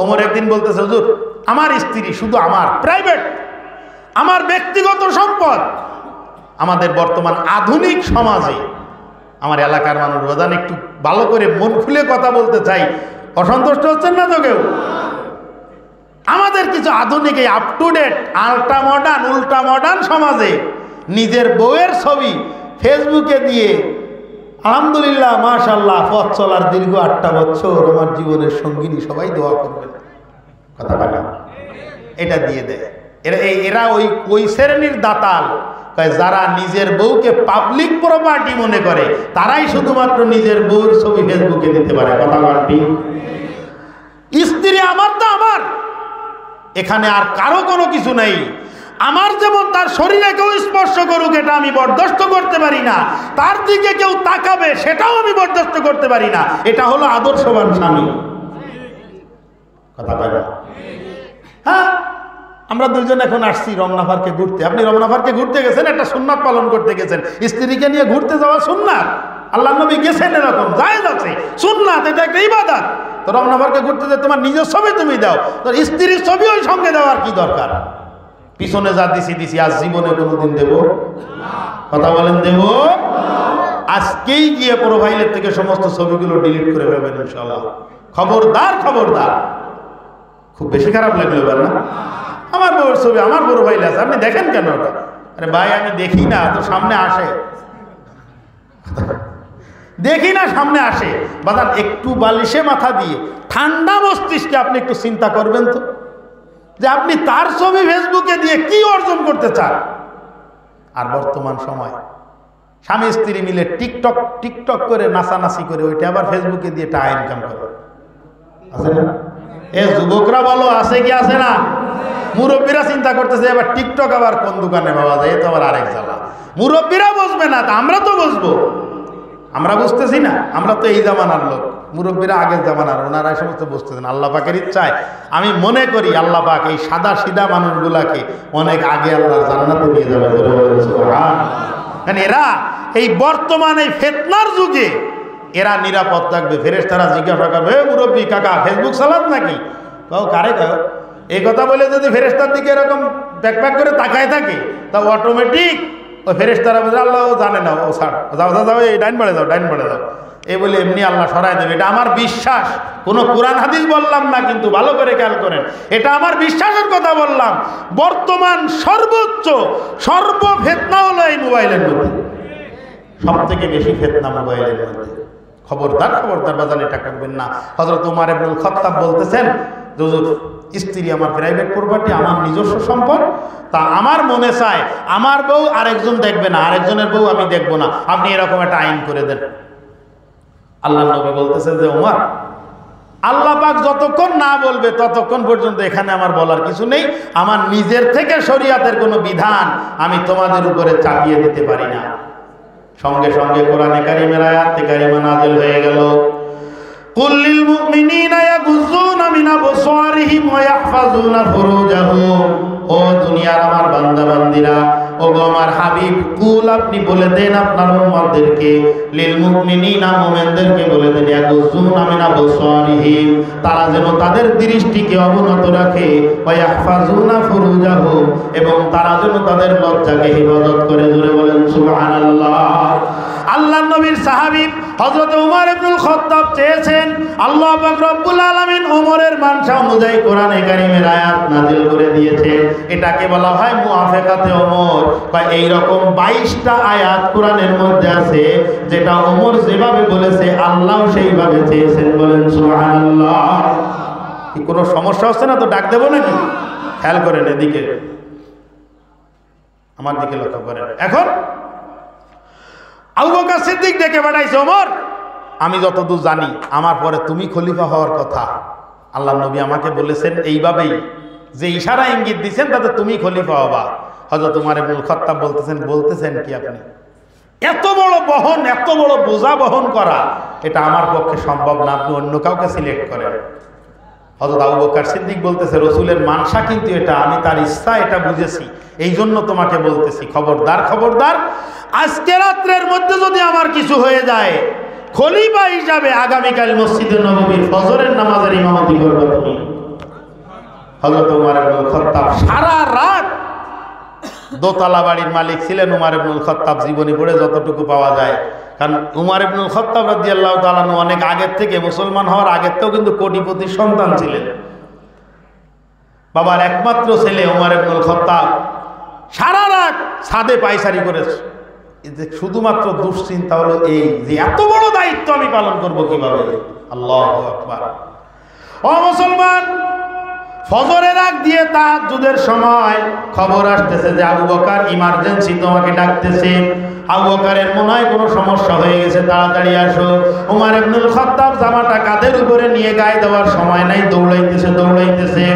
ওমর একদিন বলতেছে, হুজুর আমার স্ত্রী শুধু আমার প্রাইভেট, আমার ব্যক্তিগত সম্পদ। আমাদের বর্তমান আধুনিক সমাজে আমার এলাকার মানুষ বাজান একটু ভালো করে মন খুলে কথা বলতে চাই, অসন্তুষ্ট হচ্ছেন না তো কেউ? আমাদের কিছু আধুনিক এই আপ টু ডেট উল্টা মডার্ন সমাজে নিজের বউয়ের ছবি ফেসবুকে দিয়ে আলহামদুলিল্লাহ মাশাআল্লাহ পথ চলার দীর্ঘ 8টা বছর আমার জীবনের সঙ্গিনী, সবাই দোয়া করবেন, কথা বলা এটা দিয়ে দেয়। এরা ওই শ্রেণীর দাতাল, যারা নিজের বউকে পাবলিক প্রপার্টি মনে করে, তারাই শুধুমাত্র নিজের বউর ছবি ফেসবুকে দিতে পারে, কথা বলটি। স্ত্রী আমার তো আমার, এখানে আর কারো কোনো কিছু নেই। আমার যেমন তার শরীরে কেউ স্পর্শ করুক এটা আমি বরদাস্ত করতে পারি না, তার দিকে কেউ তাকাবে সেটাও আমি বরদাস্ত করতে পারি না। এটা হলো আদর্শবান স্বামী, কথা বলে। হ্যাঁ, আমরা দুইজন এখন আসছি রমনা পার্কে ঘুরতে। আপনি রমনা পার্কে ঘুরতে গেছেন, একটা সুন্নাত পালন করতে গেছেন। স্ত্রীকে নিয়ে ঘুরতে যাওয়া সুন্নাত, আল্লাহ নবী গেছেন, এরকম জায়েজ আছে, সুন্নাত, এটা একটা ইবাদত। তো রমনা পার্কে ঘুরতে যে তোমার নিজের ছবি তুমি দাও, তোর স্ত্রীর ছবি ওই সঙ্গে দেওয়ার কি দরকার? পিছনে যা দিছি আজ জীবনে কোনোদিন দেব? কথা বলেন দেব? আজকেই গিয়ে প্রোফাইলের থেকে সমস্ত ছবিগুলো ডিলিট করে ফেলবেন ইনশাআল্লাহ। খবরদার খবরদার। খুব বেশি খারাপ লাগলো না? আমার বউর ছবি আমার প্রোফাইলে আছে, আপনি দেখেন কেন ওটা? আরে ভাই আমি দেখি না, তো সামনে আসে, দেখি না সামনে আসে। বাজান একটু বালিশে মাথা দিয়ে ঠান্ডা মস্তিষ্কে আপনি একটু চিন্তা করবেন তো, যে আপনি তার ছবি ফেসবুকে দিয়ে কি অর্জন করতে চান। আর বর্তমান সময় স্বামী স্ত্রী মিলে টিকটক করে নাচানাচি করে ওইটা আবার ফেসবুকে দিয়ে টাকা ইনকাম করে, আছে না? এ যুবকরা বলো আছে কি আছে না? মুরব্বীরা চিন্তা করতেছে এবার টিকটক আবার কোন দোকানে পাওয়া যায়, এ তো আবার আরেক জ্বালা। মুরব্বীরা বুঝবে না, তা আমরা তো বুঝবো। আমরা বুঝতেছি না, আমরা তো এই জামানার লোক, মুরব্বীরা আগের জামানার, ওনারা এই সমস্ত বুঝতেছেন। আল্লাহ পাকের ইচ্ছায় আমি মনে করি আল্লাহ পাক এই সাদা সিধা মানুষগুলাকে অনেক আগে আল্লাহর জান্নাতে নিয়ে যাবে। কারণ এরা এই বর্তমান এই ফিতনার যুগে এরা নিরাপদ থাকবে। ফেরেশতারা জিজ্ঞাসা করবে, হে মুরব্বী কাকা ফেসবুক চালান নাকি? কাউ কারে কাউ এই কথা বলে যদি ফেরেশতার দিকে এরকম ব্যাক করে তাকায় থাকে, তা অটোমেটিক ওই ফেরেশতারা বলে আল্লাহ জানে না, ও ছাড়, যাও যাও যাও, এই ডাইন পড়ে যাও, এই বলে এমনি আল্লাহ সরাই দেবে। এটা আমার বিশ্বাস, কোনো কোরআন হাদিস বললাম না, কিন্তু ভালো করে খেয়াল করেন, এটা আমার বিশ্বাসের কথা বললাম। বর্তমান সর্বোচ্চ সর্বফেতনা হলো এই মোবাইলের মধ্যে, সব থেকে বেশি ফেতনা মোবাইলের মধ্যে। খবরদার খবরদার বাজান এটা করবেন না। হযরত ওমর ইবনুল খাত্তাব বলতেছেন, হুজুর স্ত্রী আমার প্রাইভেট প্রপার্টি, আমার নিজস্ব সম্পদ, তা আমার মনে চায় আমার বউ আরেকজন দেখবে না, আরেকজনের বউ আমি দেখবো না, আপনি এরকম একটা আইন করে দেন। আল্লাহ নবী বলতেছে যে ওমর, আল্লাহ পাক যতক্ষণ না বলবে ততক্ষণ পর্যন্ত এখানে আমার বলার কিছু নেই। আমার নিজের থেকে শরীয়তের কোনো বিধান আমি তোমাদের উপরে চাপিয়ে দিতে পারি না। সঙ্গে সঙ্গে কোরআনে কারিমের আয়াতে কারিমা নাযিল হয়ে গেল, কুল লিল মুমিনিনা ইয়াগুযুনা মিন আবসারিহিম ওয়া ইয়াহফাজুনা ফুরুজাহুম। ও দুনিয়ার আমার বান্দা বান্দিরা, ও গো আমার হাবিব, কুল আপনি বলে দেন আপনার উম্মতদেরকে, লিল মুমিনিনা মুমিনদেরকে বলে দেন, ইয়াগুযুনা মিন আবসারিহিম, তারা যেন তাদের দৃষ্টিকে অবনত রাখে, ওয়া ইয়াহফাজুনা ফুরুজাহুম, এবং তারা যেন তাদের লজ্জাকে হেফাজত করে। জোরে বলেন সুবহানাল্লাহ। আল্লাহর নবীর সাহাবী হযরত ওমর ইবনুল খাত্তাব চেয়েছেন আল্লাহ পাক রব্বুল আলামিন ওমরের মানসা অনুযায়ী কোরআনে কারীমের আয়াত নাযিল করে দিয়েছে। এটাকে বলা হয় মুআফাকাতে ওমর। বা এই রকম 22টা আয়াত কোরআনের মধ্যে আছে, যেটা ওমর যেভাবে বলেছে আল্লাহও সেইভাবে চেয়েছেন। বলেন সুবহানাল্লাহ। কি কোনো সমস্যা হচ্ছে না তো? ডাক দেব নাকি? খেয়াল করেন এদিকে, আমার দিকে লক্ষ্য করেন। এখন আবু বকর সিদ্দিক ডেকে পাঠাইছে, ওমর আমি যতদূর জানি আমার পরে তুমি খলিফা হওয়ার কথা, আল্লাহ নবী আমাকে বলেছেন এইভাবেই, যে ইশারা ইঙ্গিত দিয়েছেন তাতে তুমি খলিফা হবা। হযরত ওমর ইবনুল খাত্তাব বলতেছেন কি আপনি এত বড় বহন, এত বড় বোঝা বহন করা, এটা আমার পক্ষে সম্ভব না, আপনি অন্য কাউকে সিলেক্ট করেন। হযরত আবু বকর সিদ্দিক বলতেছে, রাসূলের মানসা কিন্তু এটা, আমি তার ইচ্ছা এটা বুঝেছি, এই জন্য তোমাকে বলতেছি, খবরদার খবরদার, আজকে রাত্রের মধ্যে যদি আমার কিছু হয়ে যায়, খলিফা হিসাবে আগামীকাল মসজিদে নববীর ফজরের নামাজের ইমামতি করবে তুমি। হযরত উমর ইবনুল খাত্তাব সারা রাত, দোতলা বাড়ির মালিক ছিলেন উমর ইবনুল খাত্তাব, জীবনী পড়ে যতটুকু পাওয়া যায়। কারণ উমর ইবনুল খাত্তাব রাদিয়াল্লাহু তাআলা আনহু অনেক আগের থেকে, মুসলমান হওয়ার আগের থেকেও কিন্তু কোটিপতির সন্তান ছিলেন। বাবার একমাত্র ছেলে উমর ইবনুল খাত্তাব সারা রাত ছাদে পায়চারি করেছে। শুধুমাত্র দুশ্চিন্তা হলো এই যে এত বড় দায়িত্ব আমি পালন করব কিভাবে। আল্লাহু আকবার। ও মুসলমান, ফজরের আগ দিয়ে তাহাজ্জুদের সময় খবর আসতেছে যে আবু বকর ইমার্জেন্সি তোমাকে ডাকতেছে। আবু বকরের মনে হয় কোনো সমস্যা হয়ে গেছে, তাড়াতাড়ি আসো। উমর ইবনুল খাত্তাব জামাটা কাঁধের উপরে নিয়ে গায়ে দেওয়ার সময় নাই, দৌড়াইতেছে।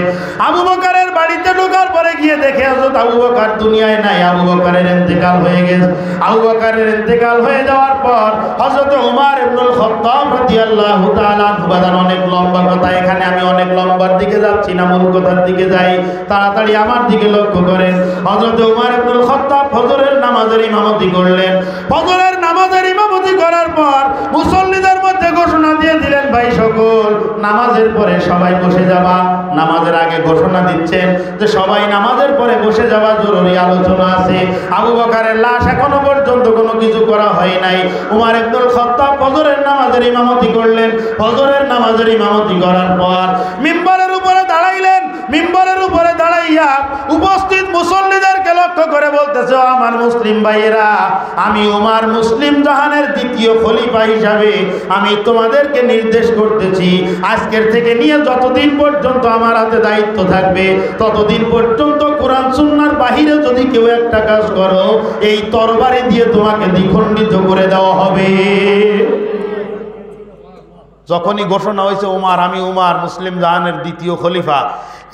আবু বকরের বাড়িতে ঢোকার পরে গিয়ে দেখে হযরত আবু বকর দুনিয়ায় নাই, আবু বকরের ইন্তেকাল হয়ে গেছে। আবু বকরের ইন্তেকাল হয়ে যাওয়ার পর হযরত উমর ইবনুল খাত্তাব রাদিয়াল্লাহু তাআলা বাজার, অনেক লম্বা কথা, এখানে আমি অনেক লম্বার দিকে যাচ্ছি না, মূল কথার দিকে যাই, তাড়াতাড়ি আমার দিকে লক্ষ্য করেন। হযরত উমর ইবনুল খাত্তাব ফজরের নামাজের ইমামতি করলেন। ফজরের নামাজের ইমামতি করার পর মুসল্লিদের মধ্যে ঘোষণা দিয়ে দিলেন, ভাই সকল নামাজের পরে সবাই বসে যাবা। নামাজের আগে ঘোষণা দিচ্ছেন যে সবাই নামাজের পরে বসে যাওয়া জরুরি আলোচনা আছে। আবু বকরের লাশ এখনো পর্যন্ত কোনো কিছু করা হয় নাই। উমর ইবনুল খাত্তাব ফজরের নামাজের ইমামতি করলেন। ফজরের নামাজের ইমামতি করার পর মিম্বরের উপরে দাঁড়াইলেন। মিম্বরের উপরে দাঁড়াইয়া উপস্থিত মুসল্লিদেরকে লক্ষ্য করে বলতেছে, আমার মুসলিম ভাইয়েরা, আমি উমর মুসলিম জাহানের দ্বিতীয় খলিফা হিসাবে আমি তোমাদেরকে নির্দেশ করতেছি, আজকের থেকে নিয়ে যতদিন পর্যন্ত আমার হাতে দায়িত্ব থাকবে ততদিন পর্যন্ত কোরআন সুন্নাহর বাহিরে যদি কেউ একটা কাজ করো, এই তরবারি দিয়ে তোমাকে দ্বিখণ্ডিত করে দেওয়া হবে। যখনই ঘোষণা হয়েছে আমি উমর মুসলিম জাহানের দ্বিতীয় খলিফা,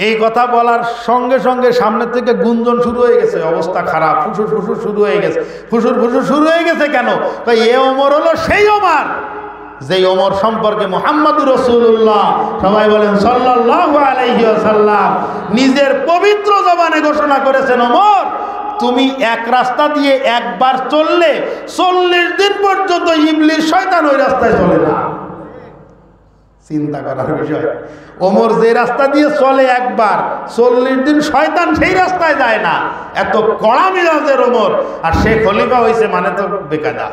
এই কথা বলার সঙ্গে সঙ্গে সামনে থেকে গুঞ্জন শুরু হয়ে গেছে, অবস্থা খারাপ, ফুসুর ফুসুর শুরু হয়ে গেছে। ফুসুর ফুসুর শুরু হয়ে গেছে কেন? তো এ ওমর হলো সেই ওমর যেই ওমর সম্পর্কে মুহাম্মদুর রাসূলুল্লাহ, সবাই বলেন সাল্লাল্লাহু আলাইহি ওয়াসাল্লাম, নিজের পবিত্র জবানে ঘোষণা করেছেন, ওমর তুমি এক রাস্তা দিয়ে একবার চললে 40 দিন পর্যন্ত ইবলিস শয়তান ওই রাস্তায় চলে না। চিন্তা করার বিষয়, ওমর যে রাস্তা দিয়ে চলে একবার, 40 দিন শয়তান সেই রাস্তায় যায় না। এত কড়া মিজাজের ওমর, আর সে খলিফা হয়েছে মানে তো বেকায়দা।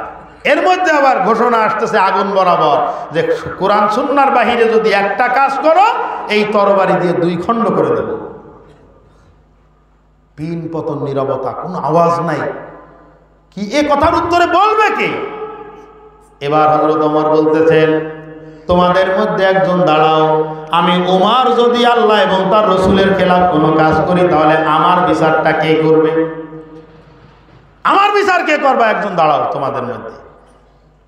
এর মধ্যে আবার ঘোষণা আসতেছে আগুন বরাবর যে কোরআন সুন্নাহর বাহিরে যদি একটা কাজ করো, এই তরবারি দিয়ে 2 খণ্ড করে দেব। পিন পতন, নীরবতা, কোনো আওয়াজ নাই। কি এ কথার উত্তরে বলবে কে? এবার হযরত ওমর বলতেছেন, তোমাদের মধ্যে একজন দাঁড়াও, আমি উমর যদি আল্লাহ এবং তার রসুলের খেলাফ কোনো কাজ করি তাহলে আমার বিচারটা কে করবে? আমার বিচার কে করবে? একজন দাঁড়াও তোমাদের মধ্যে।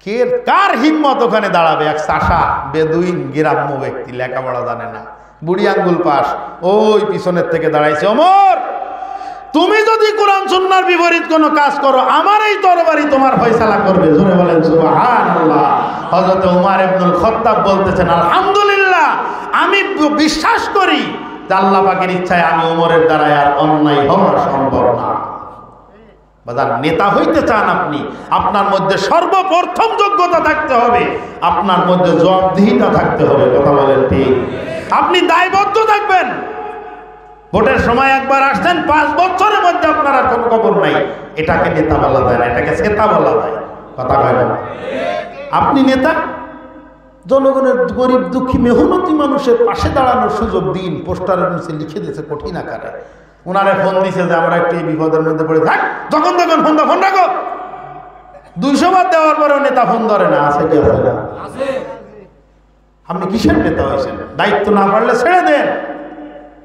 কে, কার হিম্মত ওখানে দাঁড়াবে? এক চাষা, বেদুইন, গ্রাম্য ব্যক্তি, লেখাপড়া জানে না, বুড়ি আঙ্গুল পাশ, ওই পিছনের থেকে দাঁড়াইছে, ওমর তুমি যদি কোরআন সুন্নাহর বিপরীত কোনো কাজ করো, আমার এই তরবারি তোমার ফয়সালা করবে। জোরে বলেন সুবহানাল্লাহ। হযরত উমর ইবনুল খাত্তাব বলতেছেন, আলহামদুলিল্লাহ, আমি বিশ্বাস করি যে আল্লাহ পাকের ইচ্ছায় আমি ওমরের দ্বারাই আর অন্যায় হওয়া সম্ভব না। বাজার নেতা হইতে চান আপনি, আপনার মধ্যে সর্বপ্রথম যোগ্যতা থাকতে হবে, আপনার মধ্যে জবাবদিহিতা থাকতে হবে। কথা বলেন ঠিক? আপনি দায়বদ্ধ থাকবেন। ভোটের সময় একবার আসছেন, 5 বছরের মধ্যে আপনার আর কোনো খবর নাই, এটাকে নেতা বলা যায় না, এটাকে সেতা বলা যায়। কথা কয় না? আপনি নেতা, জনগণের গরিব দুঃখী মেহনতি মানুষের পাশে দাঁড়ানোর সুযোগ দিন। পোস্টারের নিচে লিখে দিয়েছে কঠিন আকারে, ওনারে ফোন দিছে যে আমরা একটু এই বিপদের মধ্যে পড়ে থাক, যখন তখন ফোন রাখো। 200 বার দেওয়ার পরেও নেতা ফোন ধরে না। আছে কি আছে না? আপনি কিসের নেতা হয়েছেন? দায়িত্ব না পারলে ছেড়ে দেন,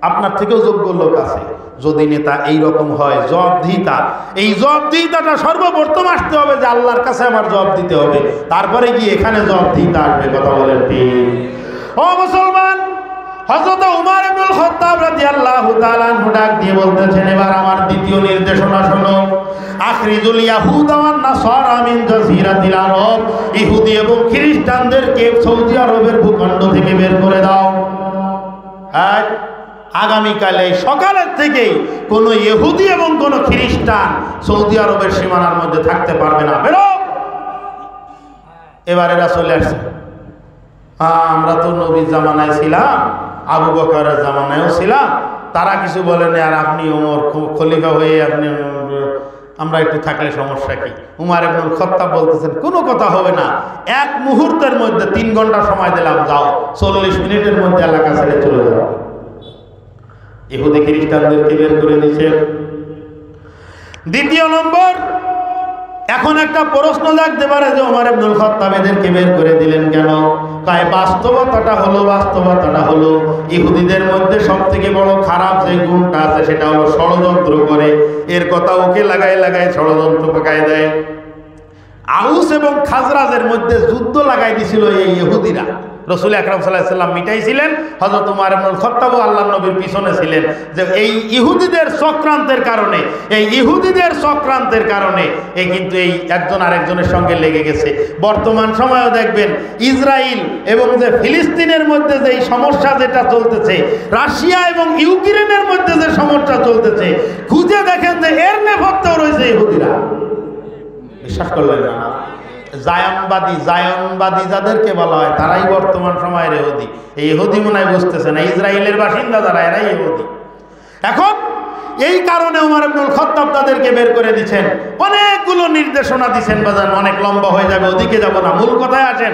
আপনার থেকেও যোগ্য লোক আছে। যদি নেতা এইরকম হয়, জবাবদিহিতা, এই জবাবদিহিতাটা সর্বপ্রথম আসতে হবে যে আল্লাহর কাছে আমার জবাব দিতে হবে, তারপরে গিয়ে এখানে জবাবদিহিতা আসবে। কথা বলেন ঠিক? ও মুসলমান, হযরত উমর ইবনুল খাত্তাব রাদিয়াল্লাহু তাআলা আনহু ডাক দিয়ে বলতেছেন, এবার আমার দ্বিতীয় নির্দেশনা শোনো। আখরিজুল ইয়াহুদা ওয়ান নাসারা মিন জাজিরাতিল আরব, ইহুদি এবং খ্রিস্টানদেরকে সৌদি আরবের ভূখণ্ড থেকে বের করে দাও। আগামীকালে সকালের থেকেই কোনো ইহুদি এবং কোনো খ্রিস্টান সৌদি আরবের সীমানার মধ্যে থাকতে পারবে না, বেরো। এবার এরা চলে আসছে, আমরা তো নবীর জামানায় ছিলাম, আবু বকরের জামানায়ও ছিলাম, তারা কিছু বলেন, আর আপনি ওমর খলিফা হয়ে আপনি আমরা একটু থাকলে সমস্যা কি? উমর ইবনুল খাত্তাব বলতেছেন কোনো কথা হবে না, এক মুহূর্তের মধ্যে 3 ঘন্টা সময় দিলাম, যাও 40 মিনিটের মধ্যে এলাকা ছেড়ে চলে যাও। ইহুদি খ্রিস্টানদেরকে বের করে দিয়েছে। দ্বিতীয় নম্বর, এখন একটা প্রশ্ন জাগতে পারে যে ওমর ইবনুল খাত্তাব এদেরকে বের করে দিলেন কেন? তাই বাস্তবতাটা হলো ইহুদিদের মধ্যে সবথেকে বড় খারাপ যে গুণটা আছে সেটা হলো ষড়যন্ত্র করে। এর কথা ওকে লাগায় ষড়যন্ত্র পাকায় দেয়। আউস এবং খাজরাজের মধ্যে যুদ্ধ লাগাই দিছিল এই ইহুদিরা। রাসূল আকরাম সাল্লাল্লাহু আলাইহি ওয়াসাল্লাম মিটাইছিলেন, হযরত ওমর ইবনুল খাত্তাব আল্লাহর নবীর পিছনে ছিলেন যে এই ইহুদিদের চক্রান্তের কারণে এই কিন্তু এই একজন আরেকজনের সঙ্গে লেগে গেছে। বর্তমান সময়েও দেখবেন ইসরায়েল এবং যে ফিলিস্তিনের মধ্যে যে সমস্যা যেটা চলতেছে, রাশিয়া এবং ইউক্রেনের মধ্যে যে সমস্যা চলতেছে, খুঁজে দেখেন যে এর নেপথ্যেও রয়েছে ইহুদিরা। বিশ্বাস করলেন না? জায়নবাদী যাদেরকে বলা হয় তারাই বর্তমান সময়ের ইহুদি। এই ইহুদি মনে হয় বুঝতেছে না, ইসরায়েলের বাসিন্দা যারা এরাই ইহুদি। এখন এই কারণে ওমর ইবনুল খাত্তাব তাদেরকে বের করে দিচ্ছেন। অনেকগুলো নির্দেশনা দিচ্ছেন, বাজান অনেক লম্বা হয়ে যাবে, ওদিকে যাব না, মূল কথায় আসেন।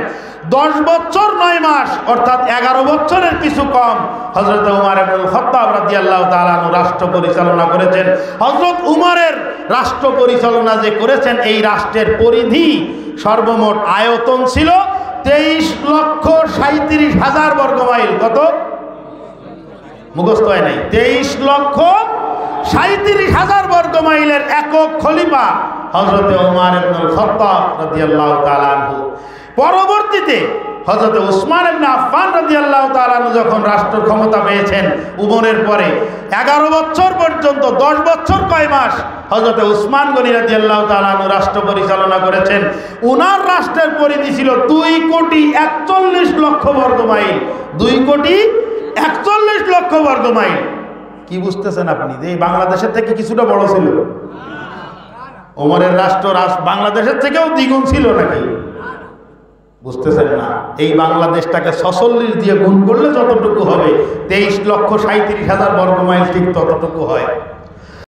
10 বছর 9 মাস অর্থাৎ 11 বছরের কিছু কম হযরত ওমর ইবনুল খাত্তাব রাদিয়াল্লাহু তাআলা আনহু রাষ্ট্র পরিচালনা করেছেন। হযরত উমরের রাষ্ট্র পরিচালনা যে করেছেন, এই রাষ্ট্রের পরিধি সর্বমোট আয়তন ছিল 23,37,000 বর্গমাইল। কত? মুখস্থ হয় নাই। 23,37,000 বর্গমাইলের একক খলিফা হযরত ওমর ইবনুল খাত্তাব রাদিয়াল্লাহু তাআলা আনহু। পরবর্তীতে হযরত উসমান ইবনে আফফান রাদিয়াল্লাহু তাআলা আনহু যখন রাষ্ট্র ক্ষমতা পেয়েছেন উমরের পরে 11 বছর পর্যন্ত 10 বছর 9 মাস হযরত উসমান গনি রাদিয়াল্লাহু তাআলা আনহু রাষ্ট্র পরিচালনা করেছেন। উনার রাষ্ট্রের পরিধি ছিল 2,41,00,000 বর্গমাইল। 2,41,00,000 বর্গমাইল। কি বুঝতেছেন আপনি যে বাংলাদেশের থেকে কিছুটা বড় ছিল? ওমরের রাষ্ট্র বাংলাদেশের থেকেও দ্বিগুণ ছিল নাকি? বুঝতেছেন না? এই বাংলাদেশটাকে 46 দিয়ে গুণ করলে যতটুকু হবে 23,37,000 বর্গমাইল ঠিক ততটুকু হয়।